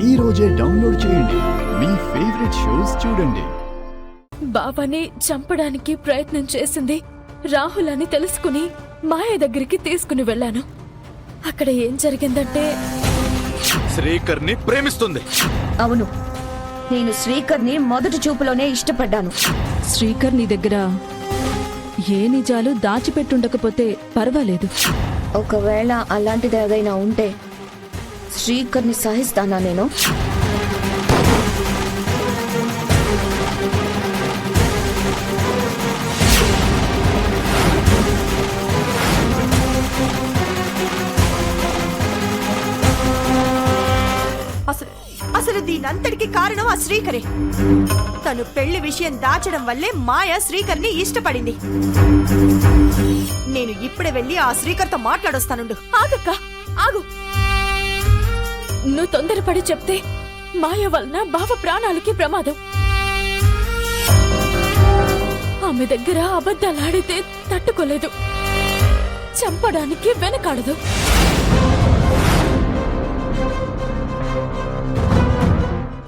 ఈ రోజే డౌన్లోడ్ చేయండి. మీ ఫేవరెట్ షోస్ చూడండి. బాబాని చంపడానికి ప్రయత్నం చేసింది రాహుల్ అని తెలుసుకుని మాయ దగ్గరికి తీసుకుని వెళ్ళాను. అక్కడ ఏం జరిగిందంటే శ్రీకర్ని ప్రేమిస్తుంది. అవును, నేను శ్రీకర్ని మొదటి చూపులోనే ఇష్టపడ్డాను. శ్రీకర్ నీ దగ్గర ఏ నిజాలు దాచిపెట్టుండకపోతే పర్వాలేదు. ఒకవేళ అలాంటిది ఏదైనా ఉంటే శ్రీకర్ని సహిస్తానా నేను? అసలు దీనంతటికి కారణం ఆ శ్రీకరే. తను పెళ్లి విషయం దాచడం వల్లే మాయ శ్రీకర్ని ఇష్టపడింది. నేను ఇప్పుడే వెళ్ళి ఆ శ్రీకర్తో మాట్లాడొస్తానుండు. ఆగక్క, ఆగు. నువ్వు తొందరపడి చెప్తే మాయ వలన బావ ప్రాణాలకి ప్రమాదం. ఆమె దగ్గర అబద్ధాలాడితే తట్టుకోలేదు, చంపడానికి వెనకాడదు.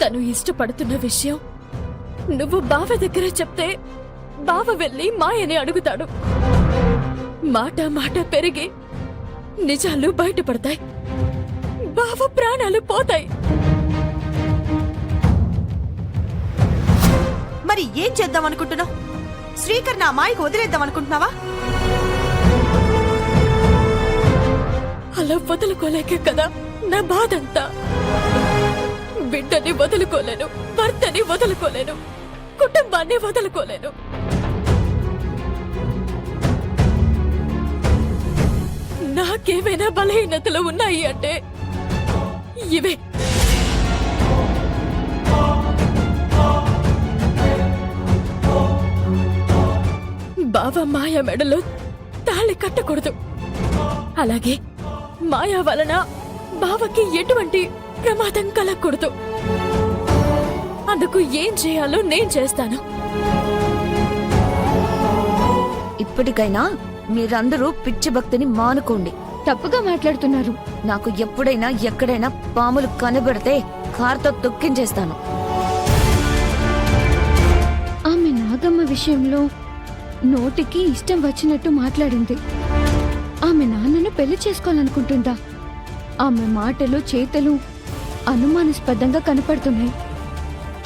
తను ఇష్టపడుతున్న విషయం నువ్వు బావ దగ్గర చెప్తే బావ వెళ్ళి మాయని అడుగుతాడు. మాట మాట పెరిగి నిజాలు బయటపడతాయి, బావ ప్రాణాలు పోతాయి. మరి ఏం చేద్దాం అనుకుంటున్నావు? శ్రీకర్ నా మాయకు వదిలేద్దాం అనుకుంటున్నావా? అలా వదులుకోలేకే కదా నా బాధంతా. బిడ్డని వదులుకోలేను, భర్తని వదులుకోలేను, కుటుంబాన్ని వదులుకోలేను. నాకేమైనా బలహీనతలు ఉన్నాయి అంటే ఇవే. బావ మాయ మెడలో తాళి కట్టకూడదు. అలాగే మాయ వలన బావకి ఎటువంటి ప్రమాదం కలగకూడదు. అందుకు ఏం చేయాలో నేను చేస్తాను. ఇప్పటికైనా మీరందరూ పిచ్చి భక్తిని మానుకోండి. తప్పుగా మాట్లాడుతున్నారు. నాకు ఎప్పుడైనా ఎక్కడైనా పాములు కనబడితే కారుతో తొక్కించేస్తాను. ఆమె నాగమ్మ విషయంలో నోటికి ఇష్టం వచ్చినట్టు మాట్లాడింది. ఆమె నాన్నను పెళ్లి చేసుకోవాలనుకుంటుందా? ఆమె మాటలు చేతలు అనుమానాస్పదంగా కనపడుతున్నాయి.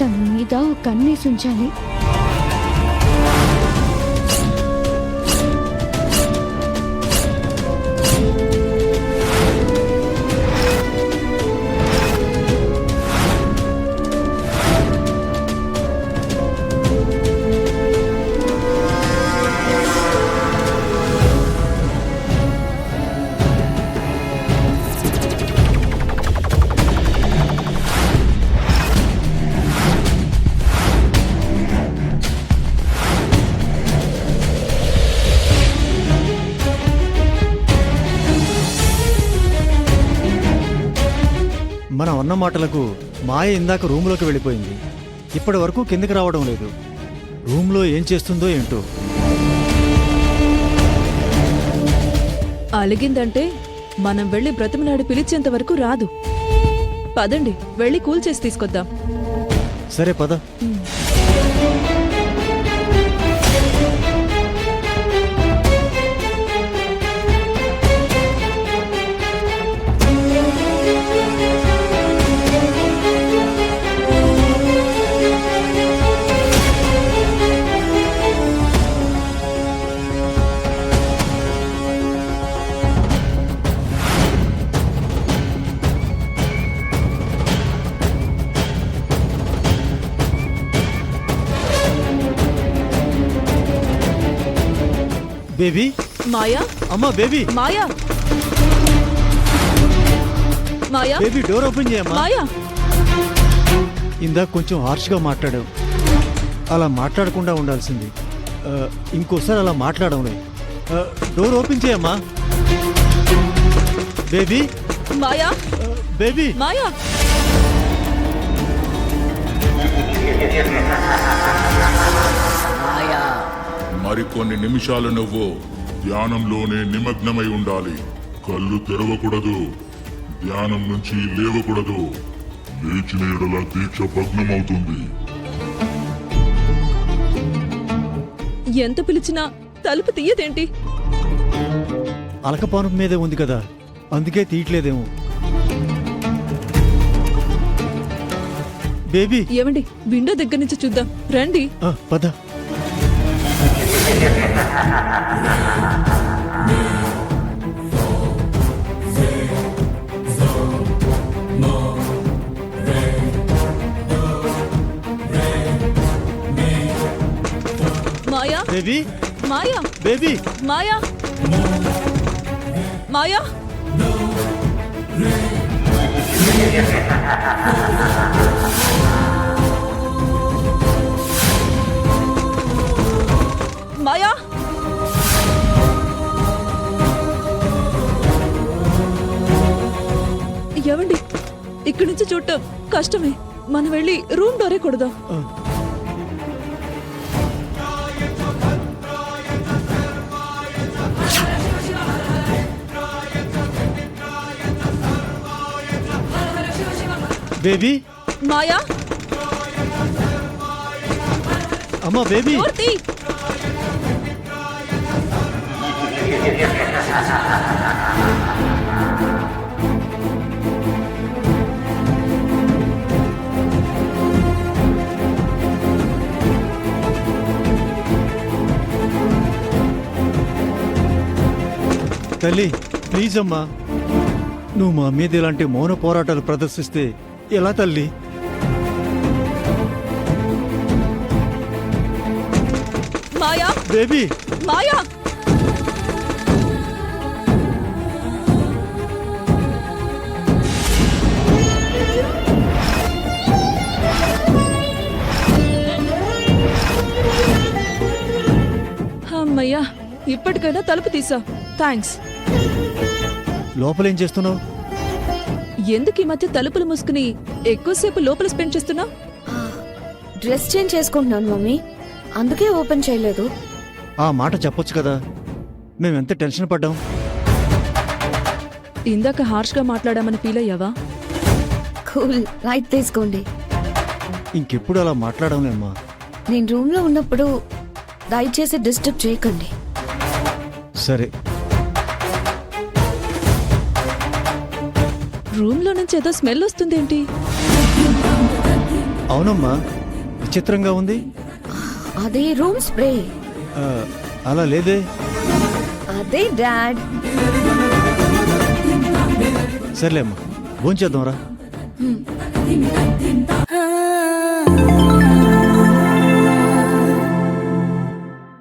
తన మీద ఒక కన్నేసి ఉంచాలి. మనం అన్న మాటలకు మాయ ఇందాక రూమ్లోకి వెళ్ళిపోయింది. ఇప్పటి వరకు కిందకి రావడం లేదు. రూమ్లో ఏం చేస్తుందో ఏంటో. అలిగిందంటే మనం వెళ్ళి బ్రతిమలాడి పిలిచేంత వరకు రాదు. పదండి, వెళ్ళి కూల్ చేసి తీసుకొద్దాం. సరే పద. బేబీ, మాయా, అమ్మా బేబీ, మాయా, మాయా, బేబీ డోర్ ఓపెన్ చేయమ్మా. మాయా. ఇందాక కొంచెం హార్ష్గా మాట్లాడావు. అలా మాట్లాడకుండా ఉండాల్సింది. ఇంకోసారి అలా మాట్లాడడం. డోర్ ఓపెన్ చేయమ్మా. Baby, Maya, baby, Maya. మరికొన్ని నిమిషాలు నువ్వు ధ్యానంలోనే నిమగ్నమై ఉండాలి. కళ్ళు తెరవకూడదు, ధ్యానం నుంచి లేవకూడదు. లేచిన ఎడల దీక్ష భగ్నమవుతుంది. ఎంత పిలిచినా తలుపు తీయదేంటి? అలకపానం మీదే ఉంది కదా, అందుకే తీయట్లేదేమో. బేబీ ఏమండి, విండో దగ్గర నుంచి చూద్దాం రండి. పద. మాయా, బేబీ మాయా, బేబీ మాయా, మాయా. మాయా, ఏవండి, ఇక్కడి నుంచి చూడటం కష్టమే. మనం వెళ్ళి రూమ్ డోరే కొడదాం. బేబీ మాయా, అమ్మా బేబీ. డోర్ తీ. తల్లి ప్లీజ్ అమ్మా, నువ్వు మా మీద ఇలాంటి మౌన పోరాటాలు ప్రదర్శిస్తే ఎలా తల్లి? మాయా, బేబీ మాయా. అమ్మయ్యా, ఇప్పటికైనా తలుపు తీసా. థ్యాంక్స్. లోపలేం చేస్తున్నావు? ఎందుకు ఈ మధ్య తలుపులు మూసుకుని ఎక్కువసేపు లోపల స్పెండ్ చేస్తున్నావు? డ్రెస్ చేంజ్ చేసుకుంటున్నాను మమ్మీ, అందుకే ఓపెన్ చేయలేదు. ఆ మాట చెప్పొచ్చు కదా, మేమెంత టెన్షన్ పడ్డాం. ఇందాక హార్ష్గా మాట్లాడామని ఫీల్ అయ్యావా? కూల్, రైట్ తీసుకోండి. ఇంకెప్పుడు అలా మాట్లాడలేమ్మా. నేను రూమ్లో ఉన్నప్పుడు దయచేసి డిస్టర్బ్ చేయకండి. సరే. రూమ్ లో నుంచి ఏదో స్మెల్ వస్తుందేంటి? అవునమ్మా, విచిత్రంగా ఉంది. అదే రూమ్ స్ప్రే. అలా లేదే. అదే డాడ్. సర్లేమ్మా, భోంచేద్దాంరా.